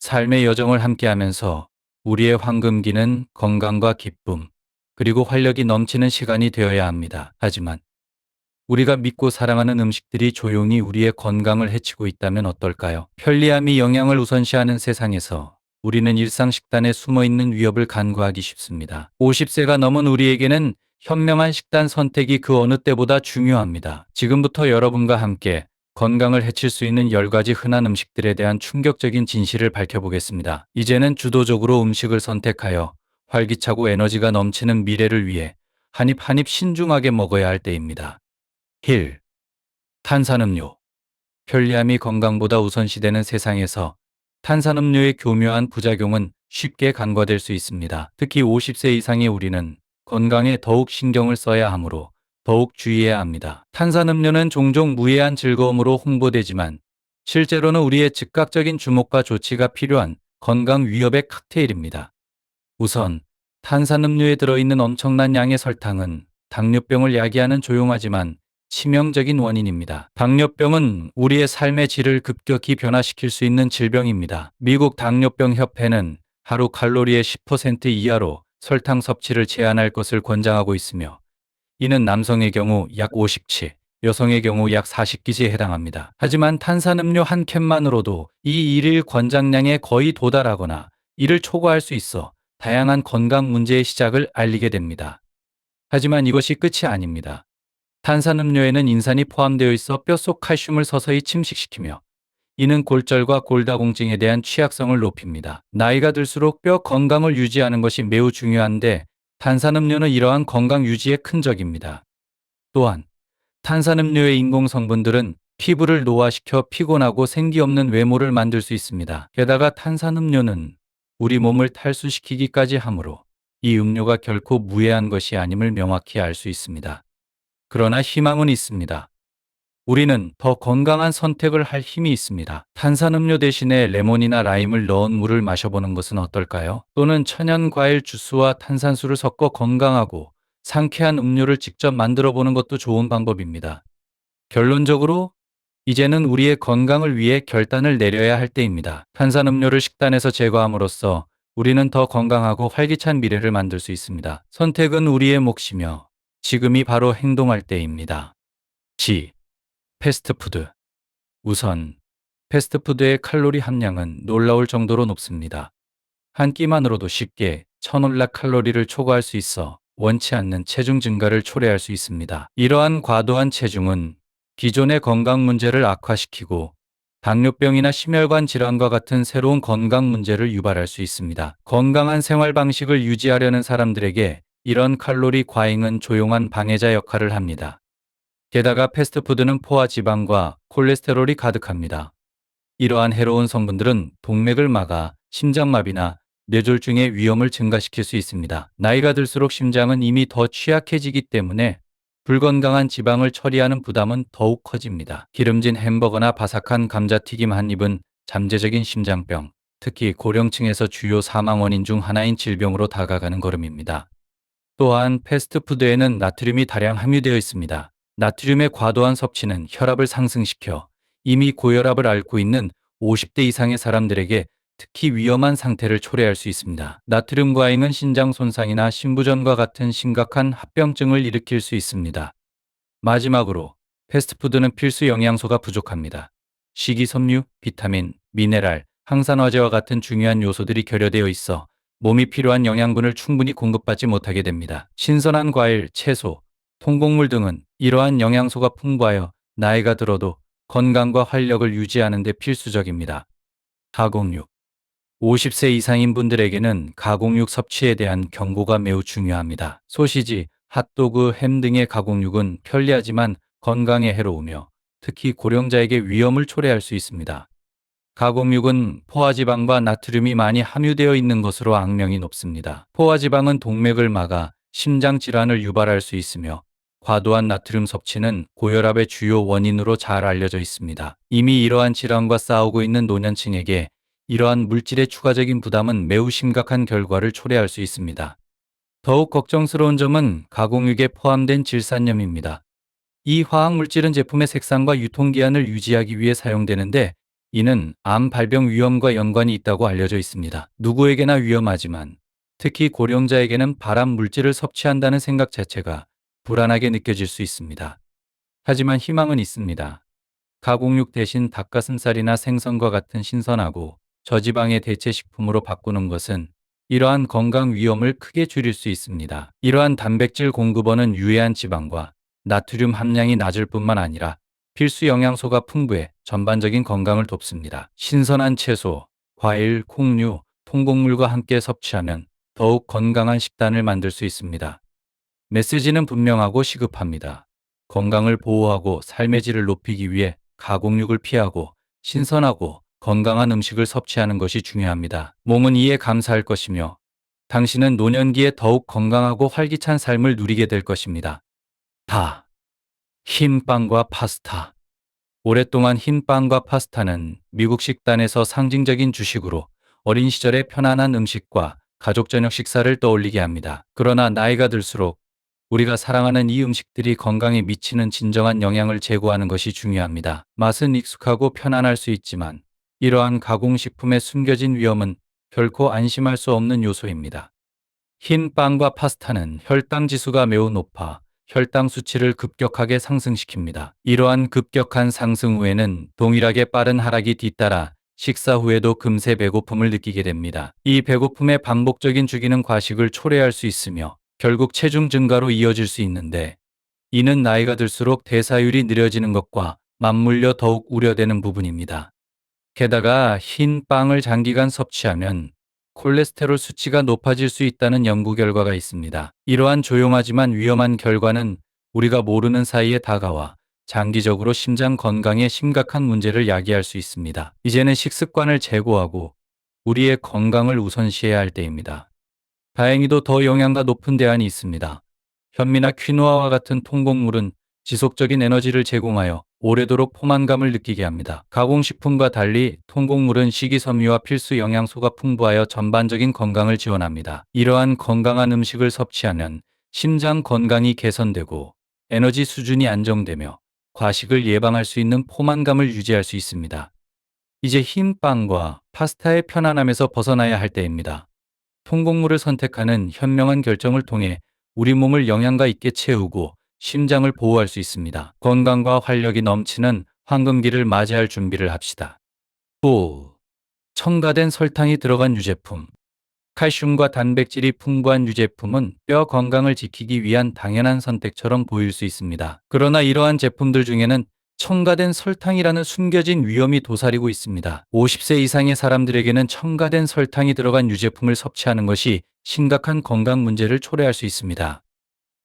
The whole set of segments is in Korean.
삶의 여정을 함께하면서 우리의 황금기는 건강과 기쁨, 그리고 활력이 넘치는 시간이 되어야 합니다. 하지만 우리가 믿고 사랑하는 음식들이 조용히 우리의 건강을 해치고 있다면 어떨까요? 편리함이 영양을 우선시하는 세상에서 우리는 일상 식단에 숨어 있는 위협을 간과하기 쉽습니다. 50세가 넘은 우리에게는 현명한 식단 선택이 그 어느 때보다 중요합니다. 지금부터 여러분과 함께 건강을 해칠 수 있는 10가지 흔한 음식들에 대한 충격적인 진실을 밝혀보겠습니다. 이제는 주도적으로 음식을 선택하여 활기차고 에너지가 넘치는 미래를 위해 한 입 한 입 신중하게 먹어야 할 때입니다. 1. 탄산음료. 편리함이 건강보다 우선시되는 세상에서 탄산음료의 교묘한 부작용은 쉽게 간과될 수 있습니다. 특히 50세 이상의 우리는 건강에 더욱 신경을 써야 하므로 더욱 주의해야 합니다. 탄산음료는 종종 무해한 즐거움으로 홍보되지만 실제로는 우리의 즉각적인 주목과 조치가 필요한 건강 위협의 칵테일입니다. 우선 탄산음료에 들어있는 엄청난 양의 설탕은 당뇨병을 야기하는 조용하지만 치명적인 원인입니다. 당뇨병은 우리의 삶의 질을 급격히 변화시킬 수 있는 질병입니다. 미국 당뇨병 협회는 하루 칼로리의 10% 이하로 설탕 섭취를 제한할 것을 권장하고 있으며, 이는 남성의 경우 약 50치, 여성의 경우 약 40기지에 해당합니다. 하지만 탄산음료 한 캔만으로도 이 일일 권장량에 거의 도달하거나 이를 초과할 수 있어 다양한 건강 문제의 시작을 알리게 됩니다. 하지만 이것이 끝이 아닙니다. 탄산음료에는 인산이 포함되어 있어 뼛속 칼슘을 서서히 침식시키며, 이는 골절과 골다공증에 대한 취약성을 높입니다. 나이가 들수록 뼈 건강을 유지하는 것이 매우 중요한데 탄산음료는 이러한 건강 유지에 큰 적입니다. 또한 탄산음료의 인공 성분들은 피부를 노화시켜 피곤하고 생기 없는 외모를 만들 수 있습니다. 게다가 탄산음료는 우리 몸을 탈수시키기까지 하므로 이 음료가 결코 무해한 것이 아님을 명확히 알 수 있습니다. 그러나 희망은 있습니다. 우리는 더 건강한 선택을 할 힘이 있습니다. 탄산음료 대신에 레몬이나 라임을 넣은 물을 마셔보는 것은 어떨까요? 또는 천연 과일 주스와 탄산수를 섞어 건강하고 상쾌한 음료를 직접 만들어 보는 것도 좋은 방법입니다. 결론적으로 이제는 우리의 건강을 위해 결단을 내려야 할 때입니다. 탄산음료를 식단에서 제거함으로써 우리는 더 건강하고 활기찬 미래를 만들 수 있습니다. 선택은 우리의 몫이며 지금이 바로 행동할 때입니다. 지. 패스트푸드. 우선 패스트푸드의 칼로리 함량은 놀라울 정도로 높습니다. 한 끼만으로도 쉽게 1000칼로리를 초과할 수 있어 원치 않는 체중 증가를 초래할 수 있습니다. 이러한 과도한 체중은 기존의 건강 문제를 악화시키고 당뇨병이나 심혈관 질환과 같은 새로운 건강 문제를 유발할 수 있습니다. 건강한 생활 방식을 유지하려는 사람들에게 이런 칼로리 과잉은 조용한 방해자 역할을 합니다. 게다가 패스트푸드는 포화 지방과 콜레스테롤이 가득합니다. 이러한 해로운 성분들은 동맥을 막아 심장마비나 뇌졸중의 위험을 증가시킬 수 있습니다. 나이가 들수록 심장은 이미 더 취약해지기 때문에 불건강한 지방을 처리하는 부담은 더욱 커집니다. 기름진 햄버거나 바삭한 감자튀김 한 입은 잠재적인 심장병, 특히 고령층에서 주요 사망 원인 중 하나인 질병으로 다가가는 걸음입니다. 또한 패스트푸드에는 나트륨이 다량 함유되어 있습니다. 나트륨의 과도한 섭취는 혈압을 상승시켜 이미 고혈압을 앓고 있는 50대 이상의 사람들에게 특히 위험한 상태를 초래할 수 있습니다. 나트륨 과잉은 신장 손상이나 심부전과 같은 심각한 합병증을 일으킬 수 있습니다. 마지막으로 패스트푸드는 필수 영양소가 부족합니다. 식이섬유, 비타민, 미네랄, 항산화제와 같은 중요한 요소들이 결여되어 있어 몸이 필요한 영양분을 충분히 공급받지 못하게 됩니다. 신선한 과일, 채소, 통곡물 등은 이러한 영양소가 풍부하여 나이가 들어도 건강과 활력을 유지하는 데 필수적입니다. 가공육. 50세 이상인 분들에게는 가공육 섭취에 대한 경고가 매우 중요합니다. 소시지, 핫도그, 햄 등의 가공육은 편리하지만 건강에 해로우며 특히 고령자에게 위험을 초래할 수 있습니다. 가공육은 포화지방과 나트륨이 많이 함유되어 있는 것으로 악명이 높습니다. 포화지방은 동맥을 막아 심장 질환을 유발할 수 있으며 과도한 나트륨 섭취는 고혈압의 주요 원인으로 잘 알려져 있습니다. 이미 이러한 질환과 싸우고 있는 노년층에게 이러한 물질의 추가적인 부담은 매우 심각한 결과를 초래할 수 있습니다. 더욱 걱정스러운 점은 가공육에 포함된 질산염입니다. 이 화학물질은 제품의 색상과 유통기한을 유지하기 위해 사용되는데 이는 암 발병 위험과 연관이 있다고 알려져 있습니다. 누구에게나 위험하지만 특히 고령자에게는 발암 물질을 섭취한다는 생각 자체가 불안하게 느껴질 수 있습니다. 하지만 희망은 있습니다. 가공육 대신 닭가슴살이나 생선과 같은 신선하고 저지방의 대체 식품으로 바꾸는 것은 이러한 건강 위험을 크게 줄일 수 있습니다. 이러한 단백질 공급원은 유해한 지방과 나트륨 함량이 낮을 뿐만 아니라 필수 영양소가 풍부해 전반적인 건강을 돕습니다. 신선한 채소, 과일, 콩류, 통곡물과 함께 섭취하면 더욱 건강한 식단을 만들 수 있습니다. 메시지는 분명하고 시급합니다. 건강을 보호하고 삶의 질을 높이기 위해 가공육을 피하고 신선하고 건강한 음식을 섭취하는 것이 중요합니다. 몸은 이에 감사할 것이며 당신은 노년기에 더욱 건강하고 활기찬 삶을 누리게 될 것입니다. 다. 흰빵과 파스타. 오랫동안 흰빵과 파스타는 미국 식단에서 상징적인 주식으로 어린 시절의 편안한 음식과 가족 저녁 식사를 떠올리게 합니다. 그러나 나이가 들수록 우리가 사랑하는 이 음식들이 건강에 미치는 진정한 영향을 제고하는 것이 중요합니다. 맛은 익숙하고 편안할 수 있지만 이러한 가공식품의 숨겨진 위험은 결코 안심할 수 없는 요소입니다. 흰 빵과 파스타는 혈당 지수가 매우 높아 혈당 수치를 급격하게 상승시킵니다. 이러한 급격한 상승 후에는 동일하게 빠른 하락이 뒤따라 식사 후에도 금세 배고픔을 느끼게 됩니다. 이 배고픔의 반복적인 주기는 과식을 초래할 수 있으며 결국 체중 증가로 이어질 수 있는데, 이는 나이가 들수록 대사율이 느려지는 것과 맞물려 더욱 우려되는 부분입니다. 게다가 흰 빵을 장기간 섭취하면 콜레스테롤 수치가 높아질 수 있다는 연구 결과가 있습니다. 이러한 조용하지만 위험한 결과는 우리가 모르는 사이에 다가와 장기적으로 심장 건강에 심각한 문제를 야기할 수 있습니다. 이제는 식습관을 재고하고 우리의 건강을 우선시해야 할 때입니다. 다행히도 더 영양가 높은 대안이 있습니다. 현미나 퀴노아와 같은 통곡물은 지속적인 에너지를 제공하여 오래도록 포만감을 느끼게 합니다. 가공식품과 달리 통곡물은 식이섬유와 필수 영양소가 풍부하여 전반적인 건강을 지원합니다. 이러한 건강한 음식을 섭취하면 심장 건강이 개선되고 에너지 수준이 안정되며 과식을 예방할 수 있는 포만감을 유지할 수 있습니다. 이제 흰 빵과 파스타의 편안함에서 벗어나야 할 때입니다. 통곡물을 선택하는 현명한 결정을 통해 우리 몸을 영양가 있게 채우고 심장을 보호할 수 있습니다. 건강과 활력이 넘치는 황금기를 맞이할 준비를 합시다. 5. 첨가된 설탕이 들어간 유제품. 칼슘과 단백질이 풍부한 유제품은 뼈 건강을 지키기 위한 당연한 선택처럼 보일 수 있습니다. 그러나 이러한 제품들 중에는 첨가된 설탕이라는 숨겨진 위험이 도사리고 있습니다. 50세 이상의 사람들에게는 첨가된 설탕이 들어간 유제품을 섭취하는 것이 심각한 건강 문제를 초래할 수 있습니다.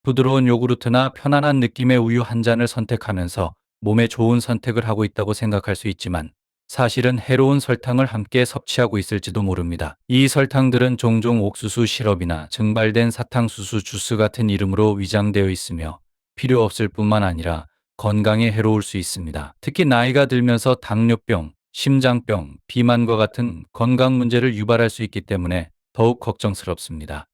부드러운 요구르트나 편안한 느낌의 우유 한 잔을 선택하면서 몸에 좋은 선택을 하고 있다고 생각할 수 있지만, 사실은 해로운 설탕을 함께 섭취하고 있을지도 모릅니다. 이 설탕들은 종종 옥수수 시럽이나 증발된 사탕수수 주스 같은 이름으로 위장되어 있으며 필요 없을 뿐만 아니라 건강에 해로울 수 있습니다. 특히 나이가 들면서 당뇨병, 심장병, 비만과 같은 건강 문제를 유발할 수 있기 때문에 더욱 걱정스럽습니다.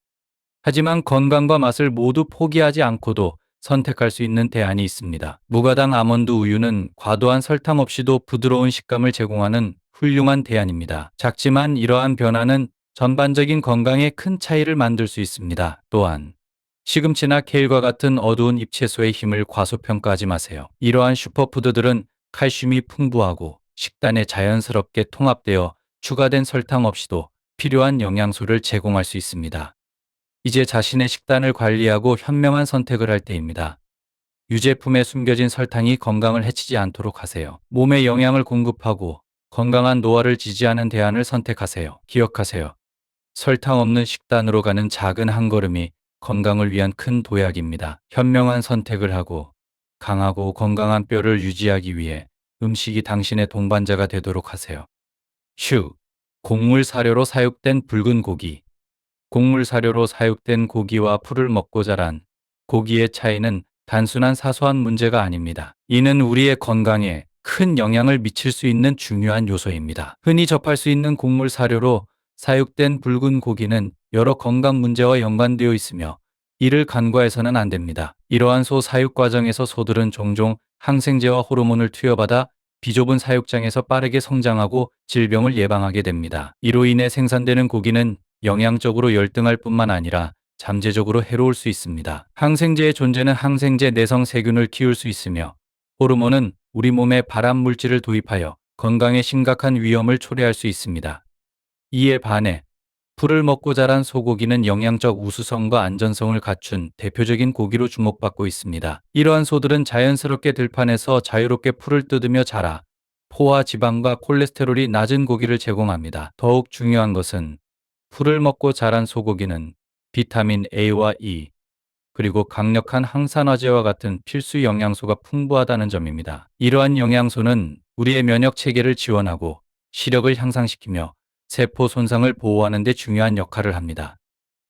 하지만 건강과 맛을 모두 포기하지 않고도 선택할 수 있는 대안이 있습니다. 무가당 아몬드 우유는 과도한 설탕 없이도 부드러운 식감을 제공하는 훌륭한 대안입니다. 작지만 이러한 변화는 전반적인 건강에 큰 차이를 만들 수 있습니다. 또한 시금치나 케일과 같은 어두운 잎채소의 힘을 과소평가하지 마세요. 이러한 슈퍼푸드들은 칼슘이 풍부하고 식단에 자연스럽게 통합되어 추가된 설탕 없이도 필요한 영양소를 제공할 수 있습니다. 이제 자신의 식단을 관리하고 현명한 선택을 할 때입니다. 유제품에 숨겨진 설탕이 건강을 해치지 않도록 하세요. 몸에 영양을 공급하고 건강한 노화를 지지하는 대안을 선택하세요. 기억하세요. 설탕 없는 식단으로 가는 작은 한 걸음이 건강을 위한 큰 도약입니다. 현명한 선택을 하고 강하고 건강한 뼈를 유지하기 위해 음식이 당신의 동반자가 되도록 하세요. 휴. 곡물 사료로 사육된 붉은 고기. 곡물 사료로 사육된 고기와 풀을 먹고 자란 고기의 차이는 단순한 사소한 문제가 아닙니다. 이는 우리의 건강에 큰 영향을 미칠 수 있는 중요한 요소입니다. 흔히 접할 수 있는 곡물 사료로 사육된 붉은 고기는 여러 건강 문제와 연관되어 있으며 이를 간과해서는 안 됩니다. 이러한 소 사육 과정에서 소들은 종종 항생제와 호르몬을 투여받아 비좁은 사육장에서 빠르게 성장하고 질병을 예방하게 됩니다. 이로 인해 생산되는 고기는 영양적으로 열등할 뿐만 아니라 잠재적으로 해로울 수 있습니다. 항생제의 존재는 항생제 내성 세균을 키울 수 있으며, 호르몬은 우리 몸에 발암 물질을 도입하여 건강에 심각한 위험을 초래할 수 있습니다. 이에 반해 풀을 먹고 자란 소고기는 영양적 우수성과 안전성을 갖춘 대표적인 고기로 주목받고 있습니다. 이러한 소들은 자연스럽게 들판에서 자유롭게 풀을 뜯으며 자라 포화 지방과 콜레스테롤이 낮은 고기를 제공합니다. 더욱 중요한 것은 풀을 먹고 자란 소고기는 비타민 A와 E, 그리고 강력한 항산화제와 같은 필수 영양소가 풍부하다는 점입니다. 이러한 영양소는 우리의 면역 체계를 지원하고 시력을 향상시키며 세포 손상을 보호하는 데 중요한 역할을 합니다.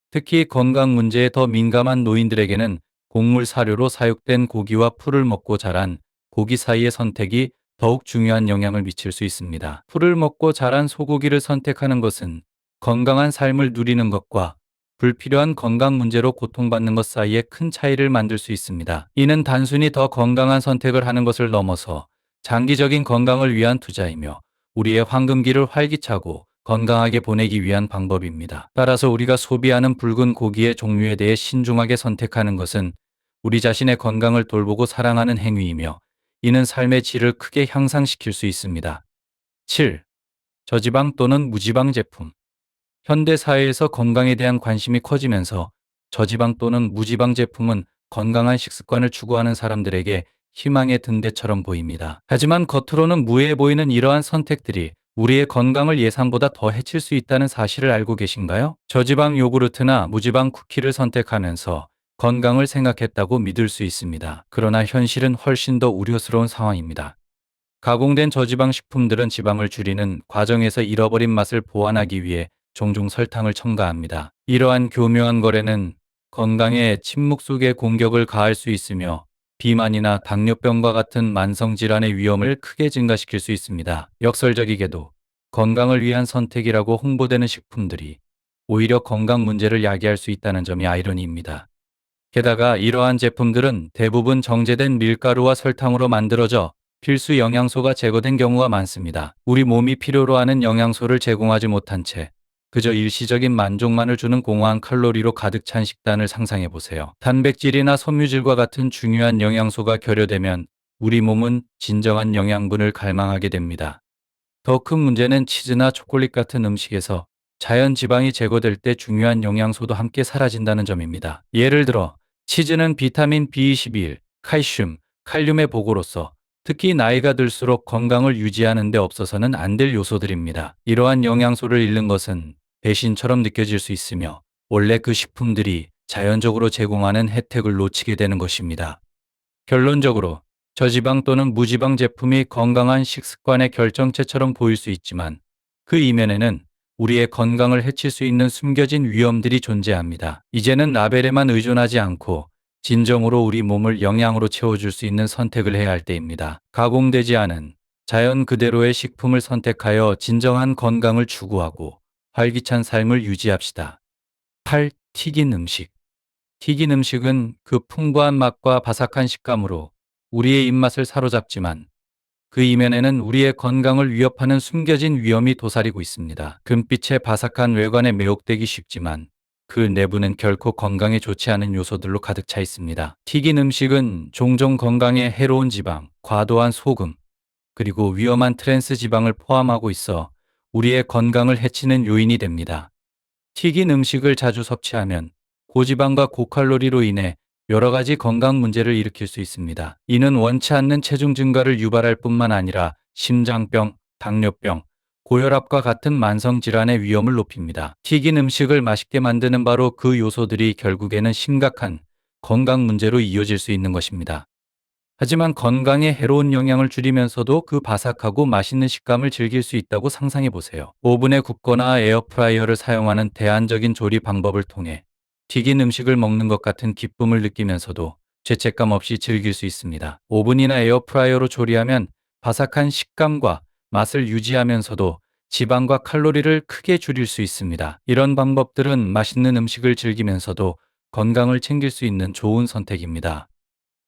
특히 건강 문제에 더 민감한 노인들에게는 곡물 사료로 사육된 고기와 풀을 먹고 자란 고기 사이의 선택이 더욱 중요한 영향을 미칠 수 있습니다. 풀을 먹고 자란 소고기를 선택하는 것은 건강한 삶을 누리는 것과 불필요한 건강 문제로 고통받는 것 사이에 큰 차이를 만들 수 있습니다. 이는 단순히 더 건강한 선택을 하는 것을 넘어서 장기적인 건강을 위한 투자이며 우리의 황금기를 활기차고 건강하게 보내기 위한 방법입니다. 따라서 우리가 소비하는 붉은 고기의 종류에 대해 신중하게 선택하는 것은 우리 자신의 건강을 돌보고 사랑하는 행위이며, 이는 삶의 질을 크게 향상시킬 수 있습니다. 7. 저지방 또는 무지방 제품. 현대 사회에서 건강에 대한 관심이 커지면서 저지방 또는 무지방 제품은 건강한 식습관을 추구하는 사람들에게 희망의 등대처럼 보입니다. 하지만 겉으로는 무해해 보이는 이러한 선택들이 우리의 건강을 예상보다 더 해칠 수 있다는 사실을 알고 계신가요? 저지방 요구르트나 무지방 쿠키를 선택하면서 건강을 생각했다고 믿을 수 있습니다. 그러나 현실은 훨씬 더 우려스러운 상황입니다. 가공된 저지방 식품들은 지방을 줄이는 과정에서 잃어버린 맛을 보완하기 위해 종종 설탕을 첨가합니다. 이러한 교묘한 거래는 건강에 침묵 속에 공격을 가할 수 있으며, 비만이나 당뇨병과 같은 만성질환의 위험을 크게 증가시킬 수 있습니다. 역설적이게도 건강을 위한 선택이라고 홍보되는 식품들이 오히려 건강 문제를 야기할 수 있다는 점이 아이러니입니다. 게다가 이러한 제품들은 대부분 정제된 밀가루와 설탕으로 만들어져 필수 영양소가 제거된 경우가 많습니다. 우리 몸이 필요로 하는 영양소를 제공하지 못한 채 그저 일시적인 만족만을 주는 공허한 칼로리로 가득 찬 식단을 상상해 보세요. 단백질이나 섬유질과 같은 중요한 영양소가 결여되면 우리 몸은 진정한 영양분을 갈망하게 됩니다. 더 큰 문제는 치즈나 초콜릿 같은 음식에서 자연 지방이 제거될 때 중요한 영양소도 함께 사라진다는 점입니다. 예를 들어 치즈는 비타민 B21, 칼슘, 칼륨의 보고로서 특히 나이가 들수록 건강을 유지하는 데 없어서는 안 될 요소들입니다. 이러한 영양소를 잃는 것은 배신처럼 느껴질 수 있으며, 원래 그 식품들이 자연적으로 제공하는 혜택을 놓치게 되는 것입니다. 결론적으로 저지방 또는 무지방 제품이 건강한 식습관의 결정체처럼 보일 수 있지만, 그 이면에는 우리의 건강을 해칠 수 있는 숨겨진 위험들이 존재합니다. 이제는 라벨에만 의존하지 않고 진정으로 우리 몸을 영양으로 채워줄 수 있는 선택을 해야 할 때입니다. 가공되지 않은 자연 그대로의 식품을 선택하여 진정한 건강을 추구하고 활기찬 삶을 유지합시다. 8. 튀긴 음식. 튀긴 음식은 그 풍부한 맛과 바삭한 식감으로 우리의 입맛을 사로잡지만, 그 이면에는 우리의 건강을 위협하는 숨겨진 위험이 도사리고 있습니다. 금빛의 바삭한 외관에 매혹되기 쉽지만 그 내부는 결코 건강에 좋지 않은 요소들로 가득 차 있습니다. 튀긴 음식은 종종 건강에 해로운 지방, 과도한 소금, 그리고 위험한 트랜스 지방을 포함하고 있어 우리의 건강을 해치는 요인이 됩니다. 튀긴 음식을 자주 섭취하면 고지방과 고칼로리로 인해 여러 가지 건강 문제를 일으킬 수 있습니다. 이는 원치 않는 체중 증가를 유발할 뿐만 아니라 심장병, 당뇨병, 고혈압과 같은 만성 질환의 위험을 높입니다. 튀긴 음식을 맛있게 만드는 바로 그 요소들이 결국에는 심각한 건강 문제로 이어질 수 있는 것입니다. 하지만 건강에 해로운 영향을 줄이면서도 그 바삭하고 맛있는 식감을 즐길 수 있다고 상상해 보세요. 오븐에 굽거나 에어프라이어를 사용하는 대안적인 조리 방법을 통해 튀긴 음식을 먹는 것 같은 기쁨을 느끼면서도 죄책감 없이 즐길 수 있습니다. 오븐이나 에어프라이어로 조리하면 바삭한 식감과 맛을 유지하면서도 지방과 칼로리를 크게 줄일 수 있습니다. 이런 방법들은 맛있는 음식을 즐기면서도 건강을 챙길 수 있는 좋은 선택입니다.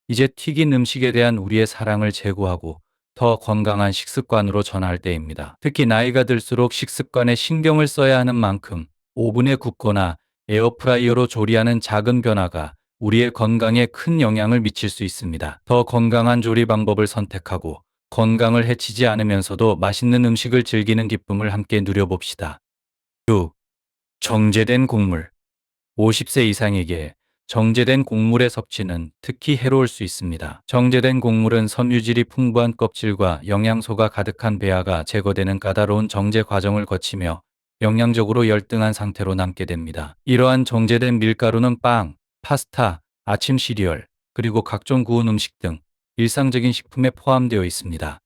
이제 튀긴 음식에 대한 우리의 사랑을 제고하고 더 건강한 식습관으로 전환할 때입니다. 특히 나이가 들수록 식습관에 신경을 써야 하는 만큼 오븐에 굽거나 에어프라이어로 조리하는 작은 변화가 우리의 건강에 큰 영향을 미칠 수 있습니다. 더 건강한 조리 방법을 선택하고 건강을 해치지 않으면서도 맛있는 음식을 즐기는 기쁨을 함께 누려봅시다. 6. 정제된 곡물. 50세 이상에게 정제된 곡물의 섭취는 특히 해로울 수 있습니다. 정제된 곡물은 섬유질이 풍부한 껍질과 영양소가 가득한 배아가 제거되는 까다로운 정제 과정을 거치며 영양적으로 열등한 상태로 남게 됩니다. 이러한 정제된 밀가루는 빵, 파스타, 아침 시리얼, 그리고 각종 구운 음식 등 일상적인 식품에 포함되어 있습니다.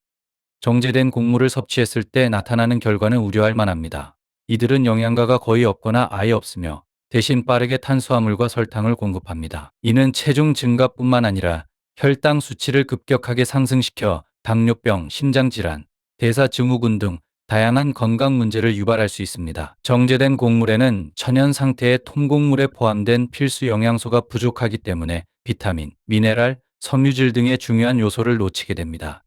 정제된 곡물을 섭취했을 때 나타나는 결과는 우려할 만합니다. 이들은 영양가가 거의 없거나 아예 없으며 대신 빠르게 탄수화물과 설탕을 공급합니다. 이는 체중 증가뿐만 아니라 혈당 수치를 급격하게 상승시켜 당뇨병, 심장질환, 대사증후군 등 다양한 건강 문제를 유발할 수 있습니다. 정제된 곡물에는 천연 상태의 통곡물에 포함된 필수 영양소가 부족하기 때문에 비타민, 미네랄, 섬유질 등의 중요한 요소를 놓치게 됩니다.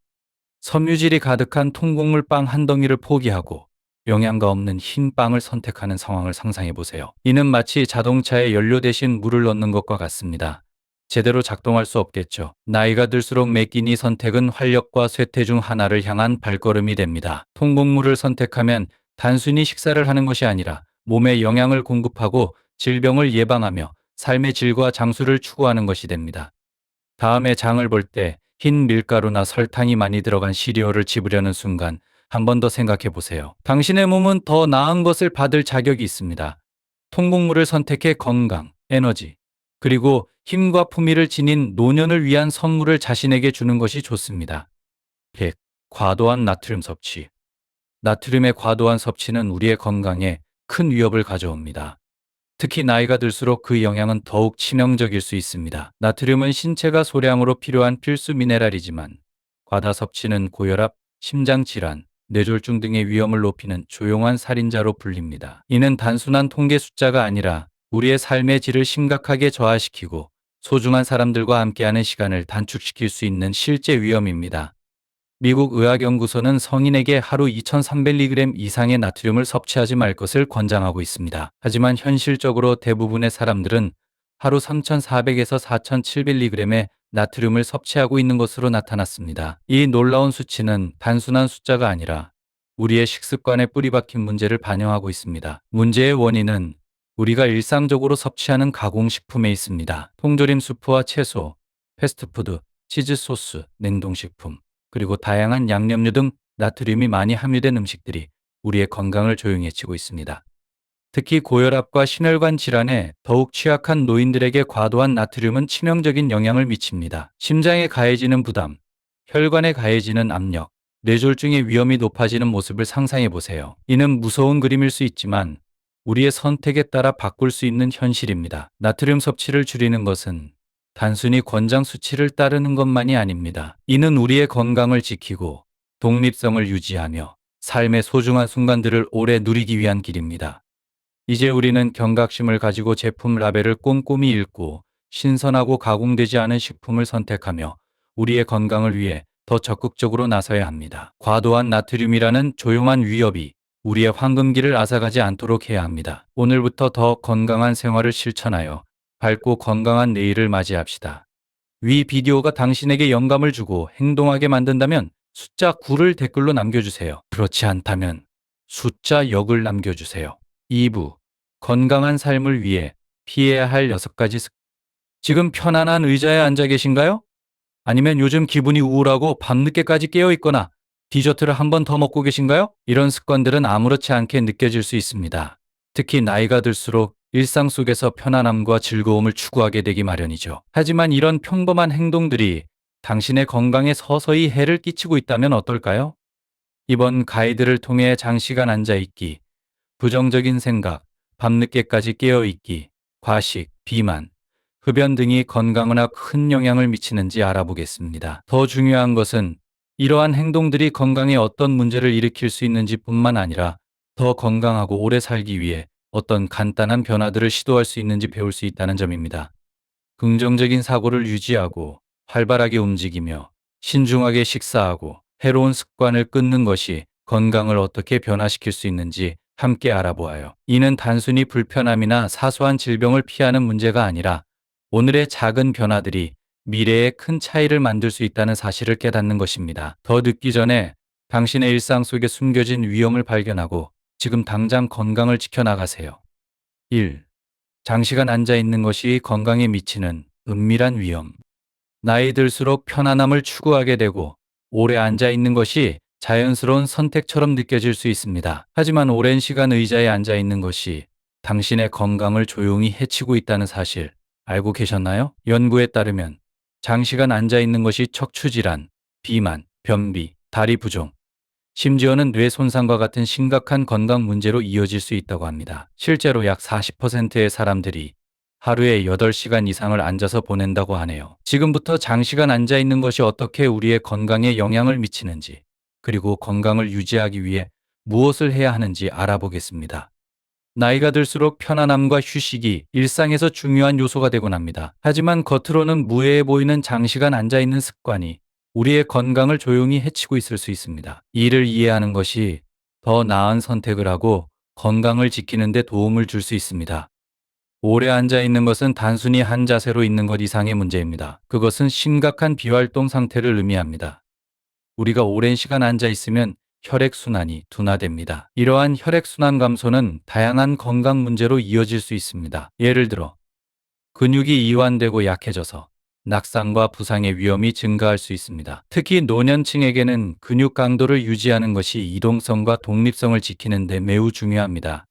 섬유질이 가득한 통곡물 빵 한 덩이를 포기하고 영양가 없는 흰 빵을 선택하는 상황을 상상해 보세요. 이는 마치 자동차에 연료 대신 물을 넣는 것과 같습니다. 제대로 작동할 수 없겠죠. 나이가 들수록 맡긴 이 선택은 활력과 쇠퇴 중 하나를 향한 발걸음이 됩니다. 통곡물을 선택하면 단순히 식사를 하는 것이 아니라 몸에 영양을 공급하고 질병을 예방하며 삶의 질과 장수를 추구하는 것이 됩니다. 다음에 장을 볼 때 흰 밀가루나 설탕이 많이 들어간 시리얼을 집으려는 순간 한 번 더 생각해 보세요. 당신의 몸은 더 나은 것을 받을 자격이 있습니다. 통곡물을 선택해 건강, 에너지, 그리고 힘과 품위를 지닌 노년을 위한 선물을 자신에게 주는 것이 좋습니다. 100. 과도한 나트륨 섭취. 나트륨의 과도한 섭취는 우리의 건강에 큰 위협을 가져옵니다. 특히 나이가 들수록 그 영향은 더욱 치명적일 수 있습니다. 나트륨은 신체가 소량으로 필요한 필수 미네랄이지만 과다 섭취는 고혈압, 심장질환, 뇌졸중 등의 위험을 높이는 조용한 살인자로 불립니다. 이는 단순한 통계 숫자가 아니라 우리의 삶의 질을 심각하게 저하시키고 소중한 사람들과 함께하는 시간을 단축시킬 수 있는 실제 위험입니다. 미국 의학연구소는 성인에게 하루 2300mg 이상의 나트륨을 섭취하지 말 것을 권장하고 있습니다. 하지만 현실적으로 대부분의 사람들은 하루 3400에서 4700mg의 나트륨을 섭취하고 있는 것으로 나타났습니다. 이 놀라운 수치는 단순한 숫자가 아니라 우리의 식습관에 뿌리박힌 문제를 반영하고 있습니다. 문제의 원인은 우리가 일상적으로 섭취하는 가공식품에 있습니다. 통조림 수프와 채소, 패스트푸드, 치즈 소스, 냉동식품, 그리고 다양한 양념류 등 나트륨이 많이 함유된 음식들이 우리의 건강을 조용히 해치고 있습니다. 특히 고혈압과 심혈관 질환에 더욱 취약한 노인들에게 과도한 나트륨은 치명적인 영향을 미칩니다. 심장에 가해지는 부담, 혈관에 가해지는 압력, 뇌졸중의 위험이 높아지는 모습을 상상해 보세요. 이는 무서운 그림일 수 있지만 우리의 선택에 따라 바꿀 수 있는 현실입니다. 나트륨 섭취를 줄이는 것은 단순히 권장 수치를 따르는 것만이 아닙니다. 이는 우리의 건강을 지키고 독립성을 유지하며 삶의 소중한 순간들을 오래 누리기 위한 길입니다. 이제 우리는 경각심을 가지고 제품 라벨을 꼼꼼히 읽고 신선하고 가공되지 않은 식품을 선택하며 우리의 건강을 위해 더 적극적으로 나서야 합니다. 과도한 나트륨이라는 조용한 위협이 우리의 황금기를 앗아가지 않도록 해야 합니다. 오늘부터 더 건강한 생활을 실천하여 밝고 건강한 내일을 맞이합시다. 위 비디오가 당신에게 영감을 주고 행동하게 만든다면 숫자 9를 댓글로 남겨주세요. 그렇지 않다면 숫자 0을 남겨주세요. 2부 건강한 삶을 위해 피해야 할 6가지 습관. 지금 편안한 의자에 앉아 계신가요? 아니면 요즘 기분이 우울하고 밤늦게까지 깨어 있거나 디저트를 한 번 더 먹고 계신가요? 이런 습관들은 아무렇지 않게 느껴질 수 있습니다. 특히 나이가 들수록 일상 속에서 편안함과 즐거움을 추구하게 되기 마련이죠. 하지만 이런 평범한 행동들이 당신의 건강에 서서히 해를 끼치고 있다면 어떨까요? 이번 가이드를 통해 장시간 앉아있기, 부정적인 생각, 밤늦게까지 깨어있기, 과식, 비만, 흡연 등이 건강에 큰 영향을 미치는지 알아보겠습니다. 더 중요한 것은 이러한 행동들이 건강에 어떤 문제를 일으킬 수 있는지 뿐만 아니라 더 건강하고 오래 살기 위해 어떤 간단한 변화들을 시도할 수 있는지 배울 수 있다는 점입니다. 긍정적인 사고를 유지하고 활발하게 움직이며 신중하게 식사하고 해로운 습관을 끊는 것이 건강을 어떻게 변화시킬 수 있는지 함께 알아보아요. 이는 단순히 불편함이나 사소한 질병을 피하는 문제가 아니라 오늘의 작은 변화들이 미래에 큰 차이를 만들 수 있다는 사실을 깨닫는 것입니다. 더 늦기 전에 당신의 일상 속에 숨겨진 위험을 발견하고 지금 당장 건강을 지켜나가세요. 1. 장시간 앉아 있는 것이 건강에 미치는 은밀한 위험. 나이 들수록 편안함을 추구하게 되고 오래 앉아 있는 것이 자연스러운 선택처럼 느껴질 수 있습니다. 하지만 오랜 시간 의자에 앉아 있는 것이 당신의 건강을 조용히 해치고 있다는 사실 알고 계셨나요? 연구에 따르면 장시간 앉아 있는 것이 척추 질환, 비만, 변비, 다리 부종, 심지어는 뇌 손상과 같은 심각한 건강 문제로 이어질 수 있다고 합니다. 실제로 약 40%의 사람들이 하루에 8시간 이상을 앉아서 보낸다고 하네요. 지금부터 장시간 앉아 있는 것이 어떻게 우리의 건강에 영향을 미치는지, 그리고 건강을 유지하기 위해 무엇을 해야 하는지 알아보겠습니다. 나이가 들수록 편안함과 휴식이 일상에서 중요한 요소가 되곤 합니다. 하지만 겉으로는 무해해 보이는 장시간 앉아 있는 습관이 우리의 건강을 조용히 해치고 있을 수 있습니다. 이를 이해하는 것이 더 나은 선택을 하고 건강을 지키는 데 도움을 줄 수 있습니다. 오래 앉아 있는 것은 단순히 한 자세로 있는 것 이상의 문제입니다. 그것은 심각한 비활동 상태를 의미합니다. 우리가 오랜 시간 앉아 있으면 혈액순환이 둔화됩니다. 이러한 혈액순환 감소는 다양한 건강 문제로 이어질 수 있습니다. 예를 들어 근육이 이완되고 약해져서 낙상과 부상의 위험이 증가할 수 있습니다. 특히 노년층에게는 근육 강도를 유지하는 것이 이동성과 독립성을 지키는 데 매우 중요합니다.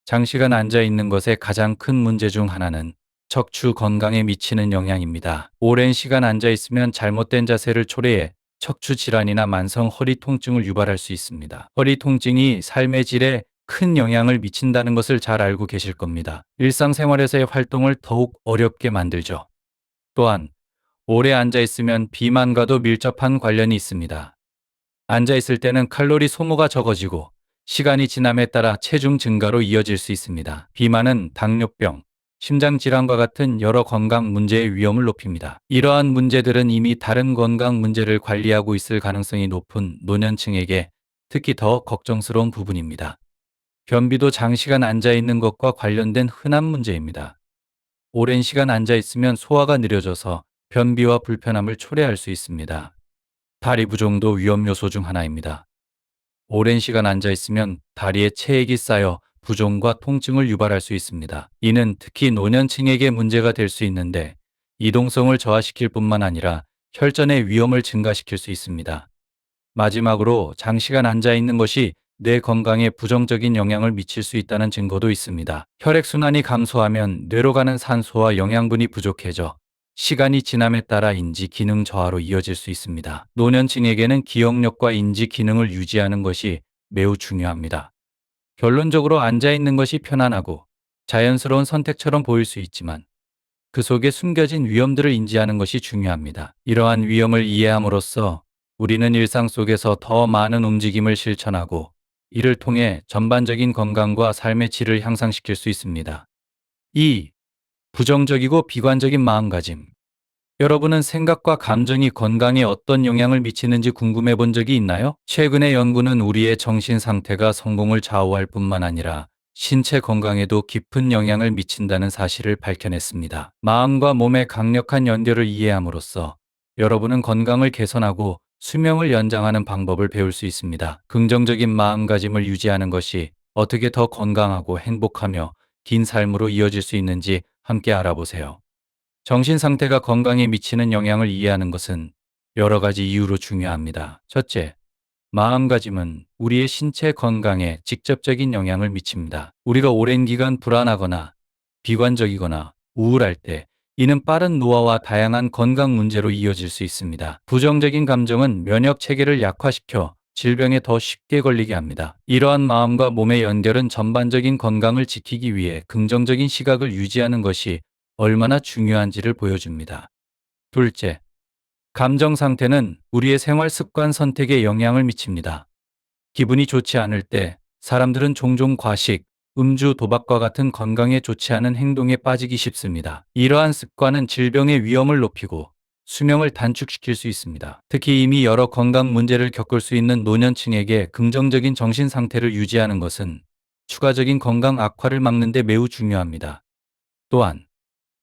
장시간 앉아 있는 것의 가장 큰 문제 중 하나는 척추 건강에 미치는 영향입니다. 오랜 시간 앉아 있으면 잘못된 자세를 초래해 척추 질환이나 만성 허리 통증을 유발할 수 있습니다. 허리 통증이 삶의 질에 큰 영향을 미친다는 것을 잘 알고 계실 겁니다. 일상생활에서의 활동을 더욱 어렵게 만들죠. 또한 오래 앉아 있으면 비만과도 밀접한 관련이 있습니다. 앉아 있을 때는 칼로리 소모가 적어지고 시간이 지남에 따라 체중 증가로 이어질 수 있습니다. 비만은 당뇨병, 심장질환과 같은 여러 건강 문제의 위험을 높입니다. 이러한 문제들은 이미 다른 건강 문제를 관리하고 있을 가능성이 높은 노년층에게 특히 더 걱정스러운 부분입니다. 변비도 장시간 앉아 있는 것과 관련된 흔한 문제입니다. 오랜 시간 앉아 있으면 소화가 느려져서 변비와 불편함을 초래할 수 있습니다. 다리 부종도 위험 요소 중 하나입니다. 오랜 시간 앉아 있으면 다리에 체액이 쌓여 부종과 통증을 유발할 수 있습니다. 이는 특히 노년층에게 문제가 될 수 있는데 이동성을 저하시킬 뿐만 아니라 혈전의 위험을 증가시킬 수 있습니다. 마지막으로 장시간 앉아 있는 것이 뇌 건강에 부정적인 영향을 미칠 수 있다는 증거도 있습니다. 혈액순환이 감소하면 뇌로 가는 산소와 영양분이 부족해져 시간이 지남에 따라 인지 기능 저하로 이어질 수 있습니다. 노년층에게는 기억력과 인지 기능을 유지하는 것이 매우 중요합니다. 결론적으로 앉아 있는 것이 편안하고 자연스러운 선택처럼 보일 수 있지만 그 속에 숨겨진 위험들을 인지하는 것이 중요합니다. 이러한 위험을 이해함으로써 우리는 일상 속에서 더 많은 움직임을 실천하고 이를 통해 전반적인 건강과 삶의 질을 향상시킬 수 있습니다. 2. 부정적이고 비관적인 마음가짐. 여러분은 생각과 감정이 건강에 어떤 영향을 미치는지 궁금해 본 적이 있나요? 최근의 연구는 우리의 정신 상태가 성공을 좌우할 뿐만 아니라 신체 건강에도 깊은 영향을 미친다는 사실을 밝혀냈습니다. 마음과 몸의 강력한 연결을 이해함으로써 여러분은 건강을 개선하고 수명을 연장하는 방법을 배울 수 있습니다. 긍정적인 마음가짐을 유지하는 것이 어떻게 더 건강하고 행복하며 긴 삶으로 이어질 수 있는지 함께 알아보세요. 정신 상태가 건강에 미치는 영향을 이해하는 것은 여러 가지 이유로 중요합니다. 첫째, 마음가짐은 우리의 신체 건강에 직접적인 영향을 미칩니다. 우리가 오랜 기간 불안하거나 비관적이거나 우울할 때 이는 빠른 노화와 다양한 건강 문제로 이어질 수 있습니다. 부정적인 감정은 면역 체계를 약화시켜 질병에 더 쉽게 걸리게 합니다. 이러한 마음과 몸의 연결은 전반적인 건강을 지키기 위해 긍정적인 시각을 유지하는 것이 얼마나 중요한지를 보여줍니다. 둘째, 감정 상태는 우리의 생활 습관 선택에 영향을 미칩니다. 기분이 좋지 않을 때 사람들은 종종 과식, 음주, 도박과 같은 건강에 좋지 않은 행동에 빠지기 쉽습니다. 이러한 습관은 질병의 위험을 높이고 수명을 단축시킬 수 있습니다. 특히 이미 여러 건강 문제를 겪을 수 있는 노년층에게 긍정적인 정신 상태를 유지하는 것은 추가적인 건강 악화를 막는 데 매우 중요합니다. 또한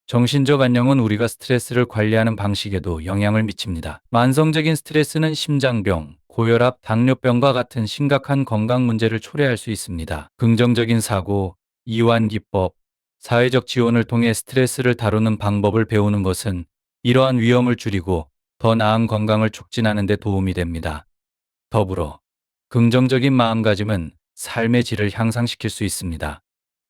정신적 안녕은 우리가 스트레스를 관리하는 방식에도 영향을 미칩니다. 만성적인 스트레스는 심장병, 고혈압, 당뇨병과 같은 심각한 건강 문제를 초래할 수 있습니다. 긍정적인 사고, 이완기법, 사회적 지원을 통해 스트레스를 다루는 방법을 배우는 것은 이러한 위험을 줄이고 더 나은 건강을 촉진하는 데 도움이 됩니다. 더불어 긍정적인 마음가짐은 삶의 질을 향상시킬 수 있습니다.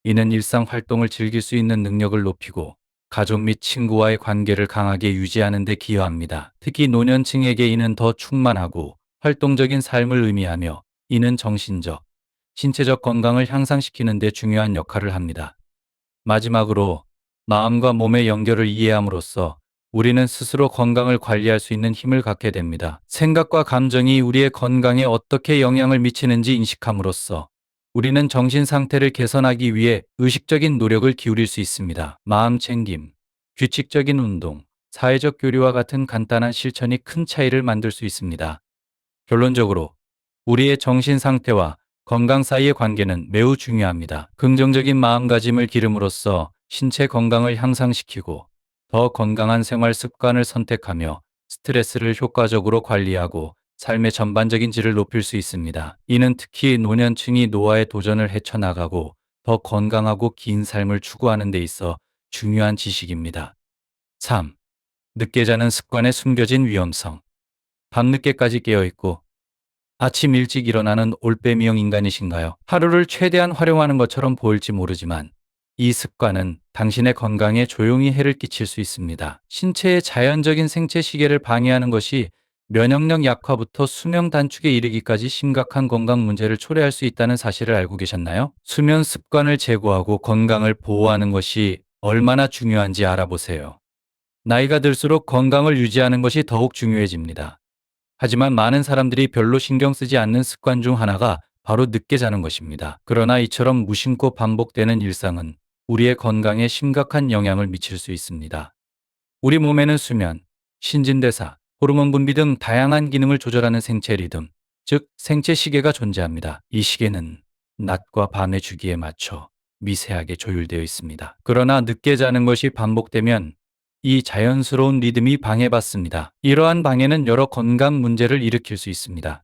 이는 일상 활동을 즐길 수 있는 능력을 높이고 가족 및 친구와의 관계를 강하게 유지하는 데 기여합니다. 특히 노년층에게 이는 더 충만하고 활동적인 삶을 의미하며 이는 정신적, 신체적 건강을 향상시키는 데 중요한 역할을 합니다. 마지막으로 마음과 몸의 연결을 이해함으로써 우리는 스스로 건강을 관리할 수 있는 힘을 갖게 됩니다. 생각과 감정이 우리의 건강에 어떻게 영향을 미치는지 인식함으로써 우리는 정신 상태를 개선하기 위해 의식적인 노력을 기울일 수 있습니다. 마음 챙김, 규칙적인 운동, 사회적 교류와 같은 간단한 실천이 큰 차이를 만들 수 있습니다. 결론적으로 우리의 정신 상태와 건강 사이의 관계는 매우 중요합니다. 긍정적인 마음가짐을 기름으로써 신체 건강을 향상시키고 더 건강한 생활 습관을 선택하며 스트레스를 효과적으로 관리하고 삶의 전반적인 질을 높일 수 있습니다. 이는 특히 노년층이 노화의 도전을 헤쳐나가고 더 건강하고 긴 삶을 추구하는 데 있어 중요한 지식입니다. 3. 늦게 자는 습관의 숨겨진 위험성. 밤늦게까지 깨어있고 아침 일찍 일어나는 올빼미형 인간이신가요? 하루를 최대한 활용하는 것처럼 보일지 모르지만 이 습관은 당신의 건강에 조용히 해를 끼칠 수 있습니다. 신체의 자연적인 생체 시계를 방해하는 것이 면역력 약화부터 수명 단축에 이르기까지 심각한 건강 문제를 초래할 수 있다는 사실을 알고 계셨나요? 수면 습관을 제고하고 건강을 보호하는 것이 얼마나 중요한지 알아보세요. 나이가 들수록 건강을 유지하는 것이 더욱 중요해집니다. 하지만 많은 사람들이 별로 신경 쓰지 않는 습관 중 하나가 바로 늦게 자는 것입니다. 그러나 이처럼 무심코 반복되는 일상은 우리의 건강에 심각한 영향을 미칠 수 있습니다. 우리 몸에는 수면, 신진대사, 호르몬 분비 등 다양한 기능을 조절하는 생체 리듬, 즉 생체 시계가 존재합니다. 이 시계는 낮과 밤의 주기에 맞춰 미세하게 조율되어 있습니다. 그러나 늦게 자는 것이 반복되면 이 자연스러운 리듬이 방해받습니다. 이러한 방해는 여러 건강 문제를 일으킬 수 있습니다.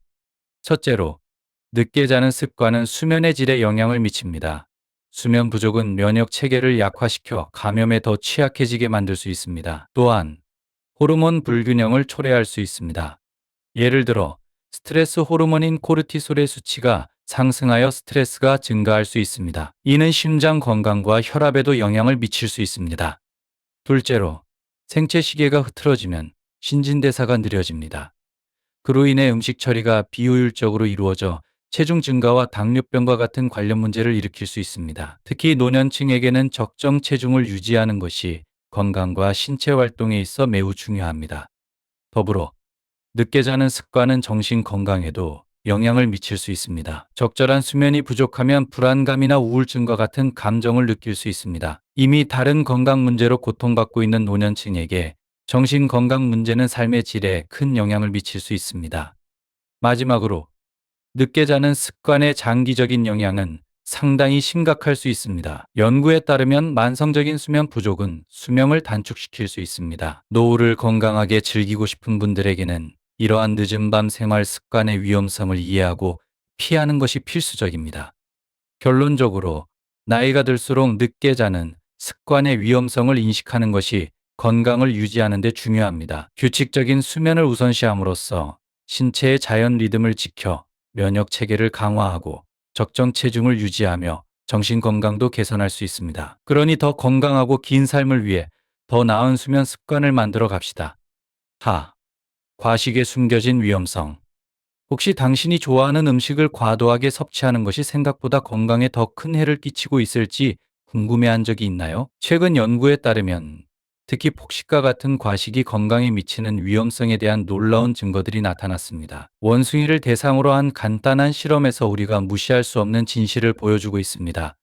첫째로, 늦게 자는 습관은 수면의 질에 영향을 미칩니다. 수면 부족은 면역 체계를 약화시켜 감염에 더 취약해지게 만들 수 있습니다. 또한 호르몬 불균형을 초래할 수 있습니다. 예를 들어 스트레스 호르몬인 코르티솔의 수치가 상승하여 스트레스가 증가할 수 있습니다. 이는 심장 건강과 혈압에도 영향을 미칠 수 있습니다. 둘째로, 생체 시계가 흐트러지면 신진대사가 느려집니다. 그로 인해 음식 처리가 비효율적으로 이루어져 체중 증가와 당뇨병과 같은 관련 문제를 일으킬 수 있습니다. 특히 노년층에게는 적정 체중을 유지하는 것이 건강과 신체 활동에 있어 매우 중요합니다. 더불어 늦게 자는 습관은 정신 건강에도 영향을 미칠 수 있습니다. 적절한 수면이 부족하면 불안감이나 우울증과 같은 감정을 느낄 수 있습니다. 이미 다른 건강 문제로 고통받고 있는 노년층에게 정신 건강 문제는 삶의 질에 큰 영향을 미칠 수 있습니다. 마지막으로 늦게 자는 습관의 장기적인 영향은 상당히 심각할 수 있습니다. 연구에 따르면 만성적인 수면 부족은 수명을 단축시킬 수 있습니다. 노후를 건강하게 즐기고 싶은 분들에게는 이러한 늦은 밤 생활 습관의 위험성을 이해하고 피하는 것이 필수적입니다. 결론적으로 나이가 들수록 늦게 자는 습관의 위험성을 인식하는 것이 건강을 유지하는 데 중요합니다. 규칙적인 수면을 우선시함으로써 신체의 자연 리듬을 지켜 면역 체계를 강화하고 적정 체중을 유지하며 정신 건강도 개선할 수 있습니다. 그러니 더 건강하고 긴 삶을 위해 더 나은 수면 습관을 만들어 갑시다. 과식의 숨겨진 위험성. 혹시 당신이 좋아하는 음식을 과도하게 섭취하는 것이 생각보다 건강에 더 큰 해를 끼치고 있을지 궁금해한 적이 있나요? 최근 연구에 따르면 특히 폭식과 같은 과식이 건강에 미치는 위험성에 대한 놀라운 증거들이 나타났습니다. 원숭이를 대상으로 한 간단한 실험에서 우리가 무시할 수 없는 진실을 보여주고 있습니다.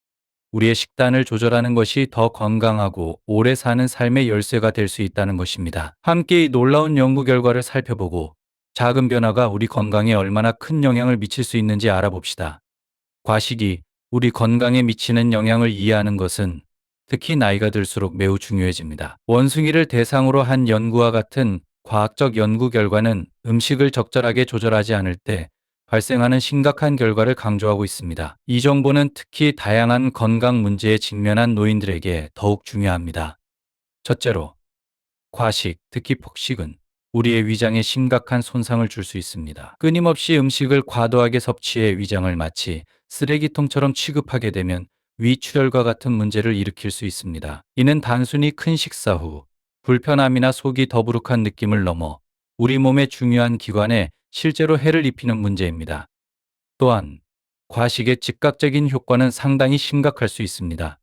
우리의 식단을 조절하는 것이 더 건강하고 오래 사는 삶의 열쇠가 될 수 있다는 것입니다. 함께 이 놀라운 연구 결과를 살펴보고 작은 변화가 우리 건강에 얼마나 큰 영향을 미칠 수 있는지 알아봅시다. 과식이 우리 건강에 미치는 영향을 이해하는 것은 특히 나이가 들수록 매우 중요해집니다. 원숭이를 대상으로 한 연구와 같은 과학적 연구 결과는 음식을 적절하게 조절하지 않을 때 발생하는 심각한 결과를 강조하고 있습니다. 이 정보는 특히 다양한 건강 문제에 직면한 노인들에게 더욱 중요합니다. 첫째로, 과식, 특히 폭식은 우리의 위장에 심각한 손상을 줄 수 있습니다. 끊임없이 음식을 과도하게 섭취해 위장을 마치 쓰레기통처럼 취급하게 되면 위출혈과 같은 문제를 일으킬 수 있습니다. 이는 단순히 큰 식사 후 불편함이나 속이 더부룩한 느낌을 넘어 우리 몸의 중요한 기관에 실제로 해를 입히는 문제입니다. 또한 과식의 즉각적인 효과는 상당히 심각할 수 있습니다.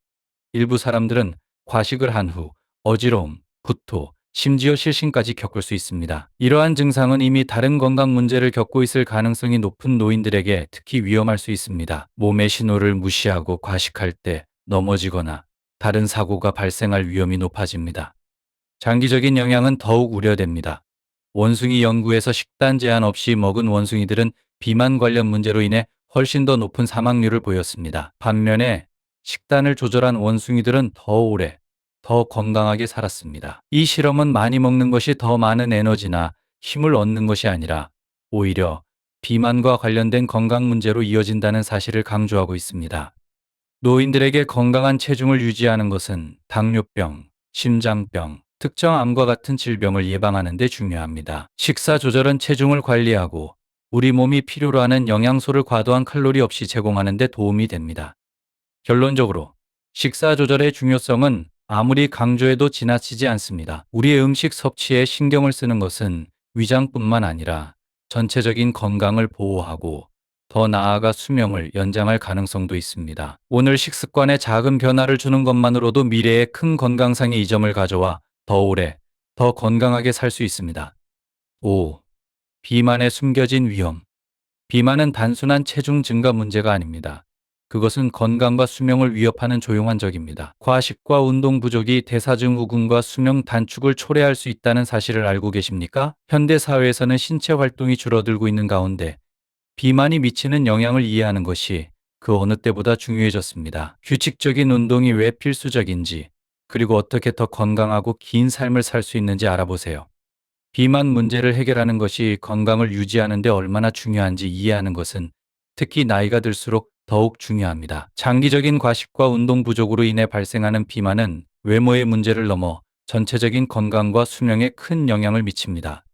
일부 사람들은 과식을 한 후 어지러움, 구토, 심지어 실신까지 겪을 수 있습니다. 이러한 증상은 이미 다른 건강 문제를 겪고 있을 가능성이 높은 노인들에게 특히 위험할 수 있습니다. 몸의 신호를 무시하고 과식할 때 넘어지거나 다른 사고가 발생할 위험이 높아집니다. 장기적인 영향은 더욱 우려됩니다. 원숭이 연구에서 식단 제한 없이 먹은 원숭이들은 비만 관련 문제로 인해 훨씬 더 높은 사망률을 보였습니다. 반면에 식단을 조절한 원숭이들은 더 오래, 더 건강하게 살았습니다. 이 실험은 많이 먹는 것이 더 많은 에너지나 힘을 얻는 것이 아니라 오히려 비만과 관련된 건강 문제로 이어진다는 사실을 강조하고 있습니다. 노인들에게 건강한 체중을 유지하는 것은 당뇨병, 심장병, 특정 암과 같은 질병을 예방하는 데 중요합니다. 식사 조절은 체중을 관리하고 우리 몸이 필요로 하는 영양소를 과도한 칼로리 없이 제공하는 데 도움이 됩니다. 결론적으로 식사 조절의 중요성은 아무리 강조해도 지나치지 않습니다. 우리의 음식 섭취에 신경을 쓰는 것은 위장뿐만 아니라 전체적인 건강을 보호하고 더 나아가 수명을 연장할 가능성도 있습니다. 오늘 식습관에 작은 변화를 주는 것만으로도 미래에 큰 건강상의 이점을 가져와 더 오래, 더 건강하게 살 수 있습니다. 5. 비만의 숨겨진 위험. 비만은 단순한 체중 증가 문제가 아닙니다. 그것은 건강과 수명을 위협하는 조용한 적입니다. 과식과 운동 부족이 대사증후군과 수명 단축을 초래할 수 있다는 사실을 알고 계십니까? 현대 사회에서는 신체 활동이 줄어들고 있는 가운데 비만이 미치는 영향을 이해하는 것이 그 어느 때보다 중요해졌습니다. 규칙적인 운동이 왜 필수적인지, 그리고 어떻게 더 건강하고 긴 삶을 살 수 있는지 알아보세요. 비만 문제를 해결하는 것이 건강을 유지하는 데 얼마나 중요한지 이해하는 것은 특히 나이가 들수록 더욱 중요합니다. 장기적인 과식과 운동 부족으로 인해 발생하는 비만은 외모의 문제를 넘어 전체적인 건강과 수명에 큰 영향을 미칩니다.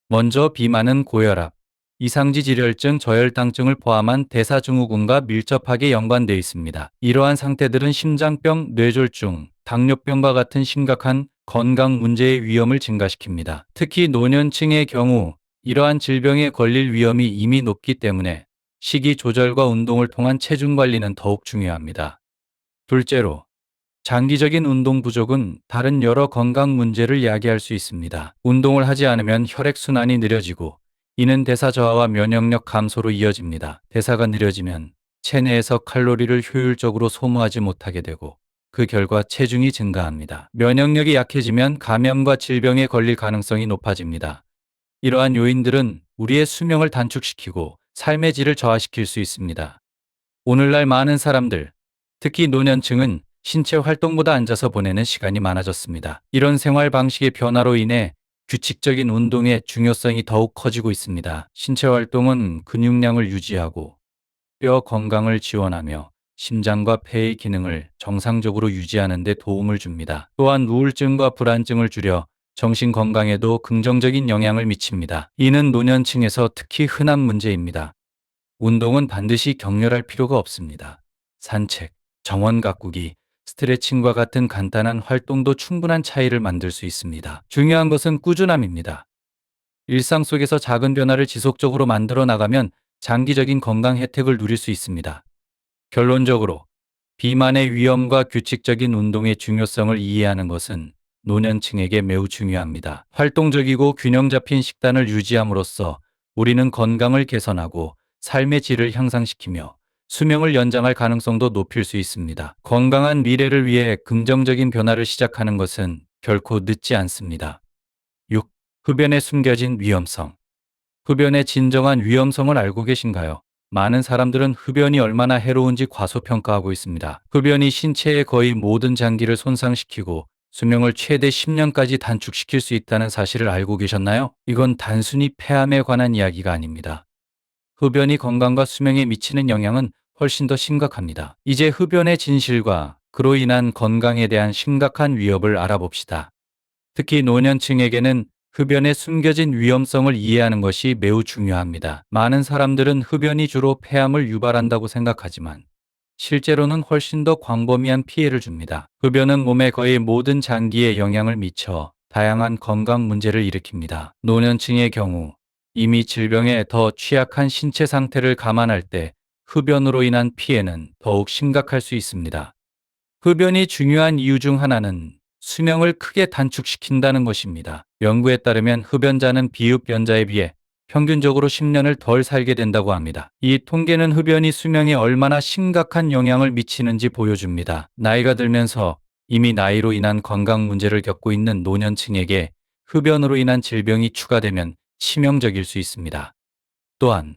먼저 비만은 고혈압, 이상지 질혈증, 저혈당증을 포함한 대사증후군과 밀접하게 연관되어 있습니다. 이러한 상태들은 심장병, 뇌졸중, 당뇨병과 같은 심각한 건강 문제의 위험을 증가시킵니다. 특히 노년층의 경우 이러한 질병에 걸릴 위험이 이미 높기 때문에 식이 조절과 운동을 통한 체중 관리는 더욱 중요합니다. 둘째로, 장기적인 운동 부족은 다른 여러 건강 문제를 야기할 수 있습니다. 운동을 하지 않으면 혈액순환이 느려지고 이는 대사 저하와 면역력 감소로 이어집니다. 대사가 느려지면 체내에서 칼로리를 효율적으로 소모하지 못하게 되고 그 결과 체중이 증가합니다. 면역력이 약해지면 감염과 질병에 걸릴 가능성이 높아집니다. 이러한 요인들은 우리의 수명을 단축시키고 삶의 질을 저하시킬 수 있습니다. 오늘날 많은 사람들, 특히 노년층은 신체 활동보다 앉아서 보내는 시간이 많아졌습니다. 이런 생활 방식의 변화로 인해 규칙적인 운동의 중요성이 더욱 커지고 있습니다. 신체 활동은 근육량을 유지하고 뼈 건강을 지원하며 심장과 폐의 기능을 정상적으로 유지하는 데 도움을 줍니다. 또한 우울증과 불안증을 줄여 정신 건강에도 긍정적인 영향을 미칩니다. 이는 노년층에서 특히 흔한 문제입니다. 운동은 반드시 격렬할 필요가 없습니다. 산책, 정원 가꾸기, 스트레칭과 같은 간단한 활동도 충분한 차이를 만들 수 있습니다. 중요한 것은 꾸준함입니다. 일상 속에서 작은 변화를 지속적으로 만들어 나가면 장기적인 건강 혜택을 누릴 수 있습니다. 결론적으로 비만의 위험과 규칙적인 운동의 중요성을 이해하는 것은 노년층에게 매우 중요합니다. 활동적이고 균형 잡힌 식단을 유지함으로써 우리는 건강을 개선하고 삶의 질을 향상시키며 수명을 연장할 가능성도 높일 수 있습니다. 건강한 미래를 위해 긍정적인 변화를 시작하는 것은 결코 늦지 않습니다. 6. 흡연에 숨겨진 위험성. 흡연의 진정한 위험성을 알고 계신가요? 많은 사람들은 흡연이 얼마나 해로운지 과소평가하고 있습니다. 흡연이 신체의 거의 모든 장기를 손상시키고 수명을 최대 10년까지 단축시킬 수 있다는 사실을 알고 계셨나요? 이건 단순히 폐암에 관한 이야기가 아닙니다. 흡연이 건강과 수명에 미치는 영향은 훨씬 더 심각합니다. 이제 흡연의 진실과 그로 인한 건강에 대한 심각한 위협을 알아봅시다. 특히 노년층에게는 흡연의 숨겨진 위험성을 이해하는 것이 매우 중요합니다. 많은 사람들은 흡연이 주로 폐암을 유발한다고 생각하지만 실제로는 훨씬 더 광범위한 피해를 줍니다. 흡연은 몸의 거의 모든 장기에 영향을 미쳐 다양한 건강 문제를 일으킵니다. 노년층의 경우 이미 질병에 더 취약한 신체 상태를 감안할 때 흡연으로 인한 피해는 더욱 심각할 수 있습니다. 흡연이 중요한 이유 중 하나는 수명을 크게 단축시킨다는 것입니다. 연구에 따르면 흡연자는 비흡연자에 비해 평균적으로 10년을 덜 살게 된다고 합니다. 이 통계는 흡연이 수명에 얼마나 심각한 영향을 미치는지 보여줍니다. 나이가 들면서 이미 나이로 인한 건강 문제를 겪고 있는 노년층에게 흡연으로 인한 질병이 추가되면 치명적일 수 있습니다. 또한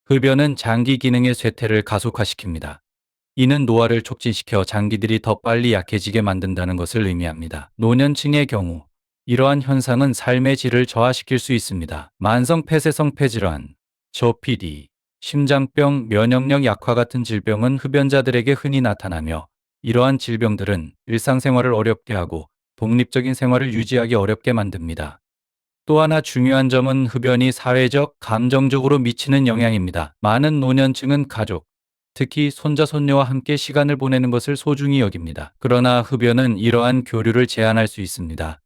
흡연은 장기 기능의 쇠퇴를 가속화시킵니다. 이는 노화를 촉진시켜 장기들이 더 빨리 약해지게 만든다는 것을 의미합니다. 노년층의 경우 이러한 현상은 삶의 질을 저하시킬 수 있습니다. 만성 폐쇄성 폐질환, COPD, 심장병, 면역력 약화 같은 질병은 흡연자들에게 흔히 나타나며 이러한 질병들은 일상생활을 어렵게 하고 독립적인 생활을 유지하기 어렵게 만듭니다. 또 하나 중요한 점은 흡연이 사회적, 감정적으로 미치는 영향입니다. 많은 노년층은 가족, 특히 손자, 손녀와 함께 시간을 보내는 것을 소중히 여깁니다. 그러나 흡연은 이러한 교류를 제한할 수 있습니다.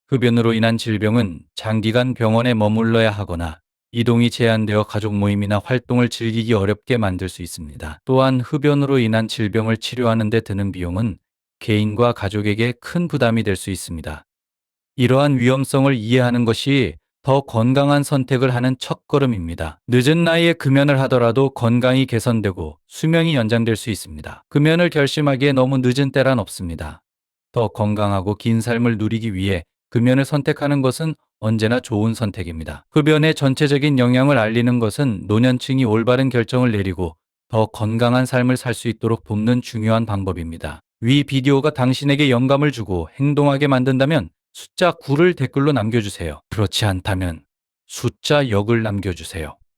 흡연으로 인한 질병은 장기간 병원에 머물러야 하거나 이동이 제한되어 가족 모임이나 활동을 즐기기 어렵게 만들 수 있습니다. 또한 흡연으로 인한 질병을 치료하는 데 드는 비용은 개인과 가족에게 큰 부담이 될 수 있습니다. 이러한 위험성을 이해하는 것이 더 건강한 선택을 하는 첫걸음입니다. 늦은 나이에 금연을 하더라도 건강이 개선되고 수명이 연장될 수 있습니다. 금연을 결심하기에 너무 늦은 때란 없습니다. 더 건강하고 긴 삶을 누리기 위해 금연을 선택하는 것은 언제나 좋은 선택입니다. 흡연의 전체적인 영향을 알리는 것은 노년층이 올바른 결정을 내리고 더 건강한 삶을 살 수 있도록 돕는 중요한 방법입니다. 위 비디오가 당신에게 영감을 주고 행동하게 만든다면 숫자 9를 댓글로 남겨주세요. 그렇지 않다면 숫자 0을 남겨주세요.